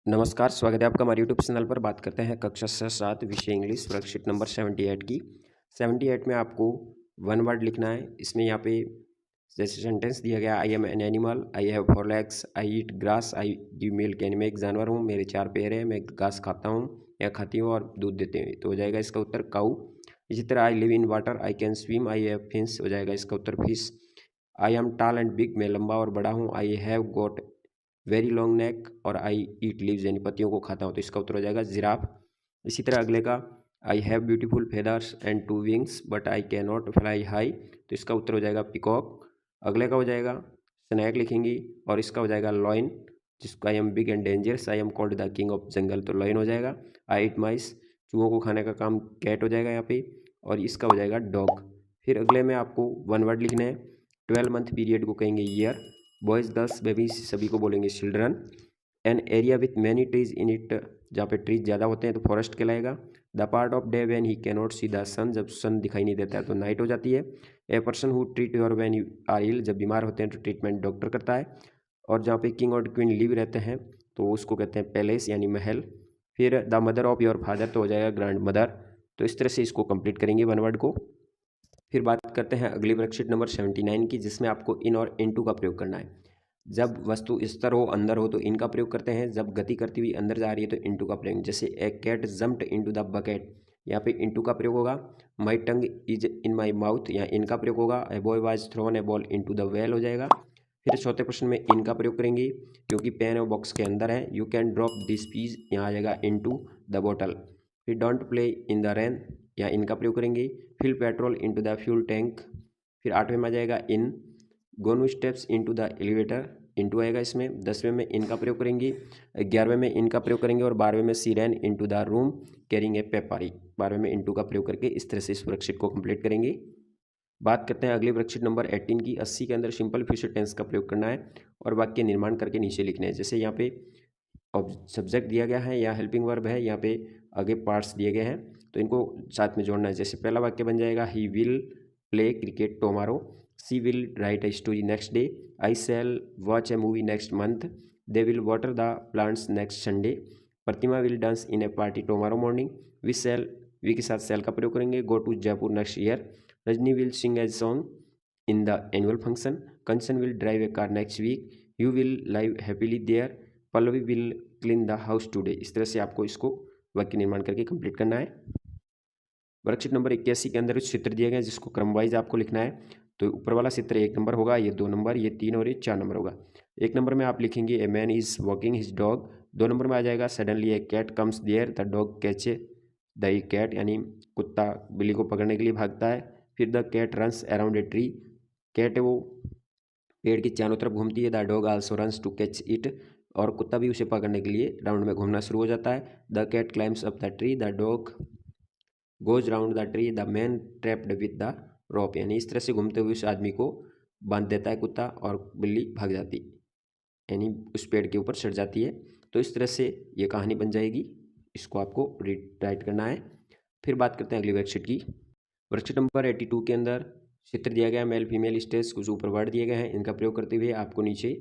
नमस्कार, स्वागत है आपका हमारे यूट्यूब चैनल पर। बात करते हैं कक्षा 7 विषय इंग्लिश वर्कशीट नंबर 78 की। 78 में आपको वन वर्ड लिखना है। इसमें यहाँ पे जैसे सेंटेंस दिया गया, I am an animal, I have 4 legs, I eat grass, I give milk, यानी मैं एक जानवर हूँ, मेरे 4 पैर हैं, मैं घास खाता हूँ या खाती हूँ और दूध देते हैं, तो हो जाएगा इसका उत्तर काऊ। इसी तरह I live in water, I can swim, I have fins, हो जाएगा इसका उत्तर fish. I am tall and big, मैं लंबा और बड़ा हूँ, I have got very long neck, और आई ईट लीव्स यानी पत्तियों को खाता हूँ, तो इसका उत्तर हो जाएगा जिराफ। इसी तरह अगले का, I have beautiful feathers and 2 wings but I can not fly high, तो इसका उत्तर हो जाएगा पिकॉक। अगले का हो जाएगा स्नैक लिखेंगी और इसका हो जाएगा लॉइन, जिसका I am big and dangerous, I am called the king of jungle, तो लॉइन हो जाएगा। आई ईट माइस, चूहों को खाने का काम कैट हो जाएगा यहाँ पे, और इसका हो जाएगा डॉग। फिर अगले में आपको वन वर्ड लिखना है। 12 मंथ पीरियड को कहेंगे ईयर, बॉयज़ गर्ल्स बेबीज सभी को बोलेंगे children. An area with many trees in it, जहाँ पे ट्रीज ज़्यादा होते हैं तो फॉरेस्ट कहलाएगा। The part of day when he can not see the sun, जब सन दिखाई नहीं देता है तो नाइट हो जाती है। A person who treat your when you are ill, जब बीमार होते हैं तो ट्रीटमेंट डॉक्टर करता है। और जहाँ पे किंग और क्वीन लिव रहते हैं तो उसको कहते हैं पैलेस यानी महल। फिर the mother of your father, तो हो जाएगा ग्रैंड मदर। तो इस तरह से इसको कंप्लीट करेंगे वन वर्ड को। फिर बात करते हैं अगली वर्कशीट नंबर 79 की, जिसमें आपको इन और इनटू का प्रयोग करना है। जब वस्तु स्तर हो, अंदर हो, तो इनका प्रयोग करते हैं। जब गति करती हुई अंदर जा रही है तो इनटू का प्रयोग, जैसे a cat jumped into the bucket, यहाँ पे इनटू का प्रयोग होगा। माई tongue is in my mouth, यहाँ इनका प्रयोग होगा। A boy was thrown A ball into the well, हो जाएगा। फिर चौथे प्रश्न में इनका प्रयोग करेंगे क्योंकि पेन और बॉक्स के अंदर है। You can drop this piece, यहाँ आ जाएगा इनटू द बॉटल। फिर don't play in the rain, यहाँ इनका प्रयोग करेंगे। Fill petrol into the fuel tank. फिर 8वें में आ जाएगा in. Go no steps into the elevator, into आएगा इसमें। 10वें में इनका प्रयोग करेंगे। 11वें में इनका प्रयोग करेंगे और 12वें में she ran into the room carrying a paper, 12वें में इनटू का प्रयोग करके इस तरह से इस वर्कशीट को कंप्लीट करेंगे। बात करते हैं अगली वर्कशीट नंबर 18 की। 80 के अंदर सिंपल फ्यूचर टेंस का प्रयोग करना है और वाक्य निर्माण करके नीचे लिखने हैं। जैसे यहाँ पे सब्जेक्ट दिया गया है या हेल्पिंग वर्ब है, यहाँ पे आगे पार्ट्स दिए गए हैं तो इनको साथ में जोड़ना है। जैसे पहला वाक्य बन जाएगा he will play cricket tomorrow, she will write a story next day, I shall watch a movie next month, they will water the plants next Sunday, Pratima will dance in a party tomorrow morning, we shall, we के साथ shall का प्रयोग करेंगे। Go to Jaipur next year, Rajni will sing a song in the annual function, Kanchan will drive a car next week, you will live happily there, Pallavi will clean the house today. इस तरह से आपको इसको वाक्य निर्माण करके कंप्लीट करना है। वर्कशीट नंबर 81 के अंदर कुछ चित्र दिए गए हैं जिसको क्रम वाइज आपको लिखना है। तो ऊपर वाला चित्र 1 नंबर होगा, ये 2 नंबर, ये 3 और ये 4 नंबर होगा। 1 नंबर में आप लिखेंगे a man is walking his dog. 2 number में आ जाएगा suddenly a cat comes there, the dog catch the cat, यानी कुत्ता बिल्ली को पकड़ने के लिए भागता है। फिर the cat runs around a tree, cat है वो पेड़ की चारों तरफ घूमती है। The dog also runs to catch it, और कुत्ता भी उसे पकड़ने के लिए राउंड में घूमना शुरू हो जाता है। The cat climbs up the tree, the dog goes round the tree, the man trapped with the rope, यानी इस तरह से घूमते हुए उस आदमी को बांध देता है कुत्ता और बिल्ली भाग जाती, यानी उस पेड़ के ऊपर चढ़ जाती है। तो इस तरह से ये कहानी बन जाएगी, इसको आपको राइट करना है। फिर बात करते हैं अगली वर्कशीट की। वर्कशीट नंबर 82 के अंदर चित्र दिया गया है, मेल फीमेल स्टेज, कुछ ऊपर वर्ड दिए गए हैं, इनका प्रयोग करते हुए आपको नीचे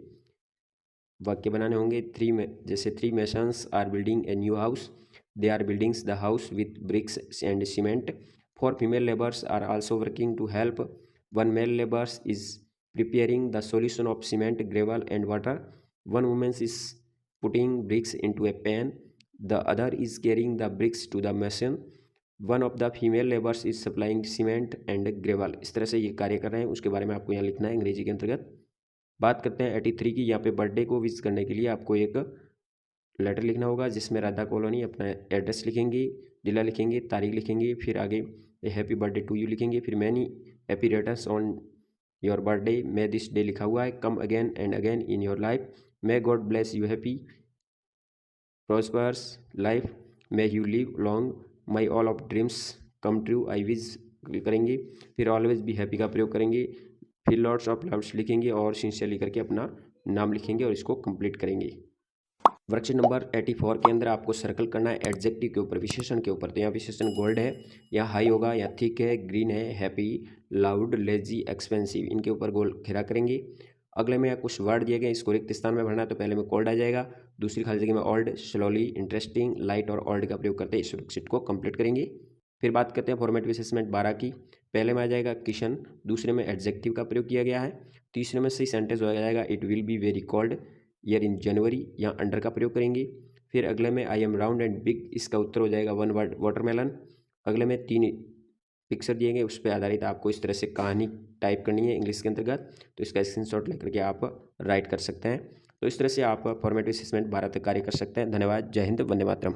वाक्य बनाने होंगे। जैसे 3 masons are building a new house, they are buildings the house with bricks and cement, 4 female laborers are also working to help, 1 male labor is preparing the solution of cement gravel and water, 1 woman is putting bricks into a pan, the other is carrying the bricks to the machine, 1 of the female laborers is supplying cement and gravel। इस तरह से ये कार्य कर रहे हैं, उसके बारे में आपको यहाँ लिखना है अंग्रेजी के अंतर्गत। बात करते हैं 83 की। यहाँ पे बर्थडे को विश करने के लिए आपको एक लेटर लिखना होगा जिसमें राधा कॉलोनी अपना एड्रेस लिखेंगे, जिला लिखेंगे, तारीख लिखेंगे, फिर आगे हैप्पी बर्थडे टू यू लिखेंगे, फिर many happy returns on your birthday, may this day लिखा हुआ है, come again and again in your life, may God bless you happy prospers life, may you live long, my all of dreams come true, I wish करेंगे, फिर always be happy का प्रयोग करेंगे, फिर lots of loves लिखेंगे और sincerely करके अपना नाम लिखेंगे और इसको कंप्लीट करेंगे। वर्कशीट नंबर 84 के अंदर आपको सर्कल करना है एडजेक्टिव के ऊपर, विशेषण के ऊपर। तो यहाँ विशेषण गोल्ड है, या हाई होगा, या थिक है, ग्रीन है, हैप्पी, लाउड, लेजी, एक्सपेंसिव, इनके ऊपर गोल घेरा करेंगे। अगले में कुछ वर्ड दिए गए, इसको रिक्त स्थान में भरना है, तो पहले में कोल्ड आ जाएगा, दूसरी खाली जगह में ओल्ड, स्लोली, इंटरेस्टिंग, लाइट और ओल्ड का प्रयोग करते इस वर्कशीट को कंप्लीट करेंगे। फिर बात करते हैं फॉर्मेटिव असेसमेंट 12 की। पहले में आ जाएगा किशन, दूसरे में एडजेक्टिव का प्रयोग किया गया है, तीसरे में सही सेंटेंस हो जाएगा it will be very cold year in January, यहाँ अंडर का प्रयोग करेंगे। फिर अगले में I am round and big, इसका उत्तर हो जाएगा वन वर्ड वाटरमेलन। अगले में 3 पिक्चर दिए गए, उस पर आधारित आपको इस तरह से कहानी टाइप करनी है इंग्लिश के अंतर्गत, तो इसका स्क्रीनशॉट लेकर के आप राइट कर सकते हैं। तो इस तरह से आप फॉर्मेटिव असेसमेंट 12 तक कार्य कर सकते हैं। धन्यवाद। जय हिंद। वंदे मातरम।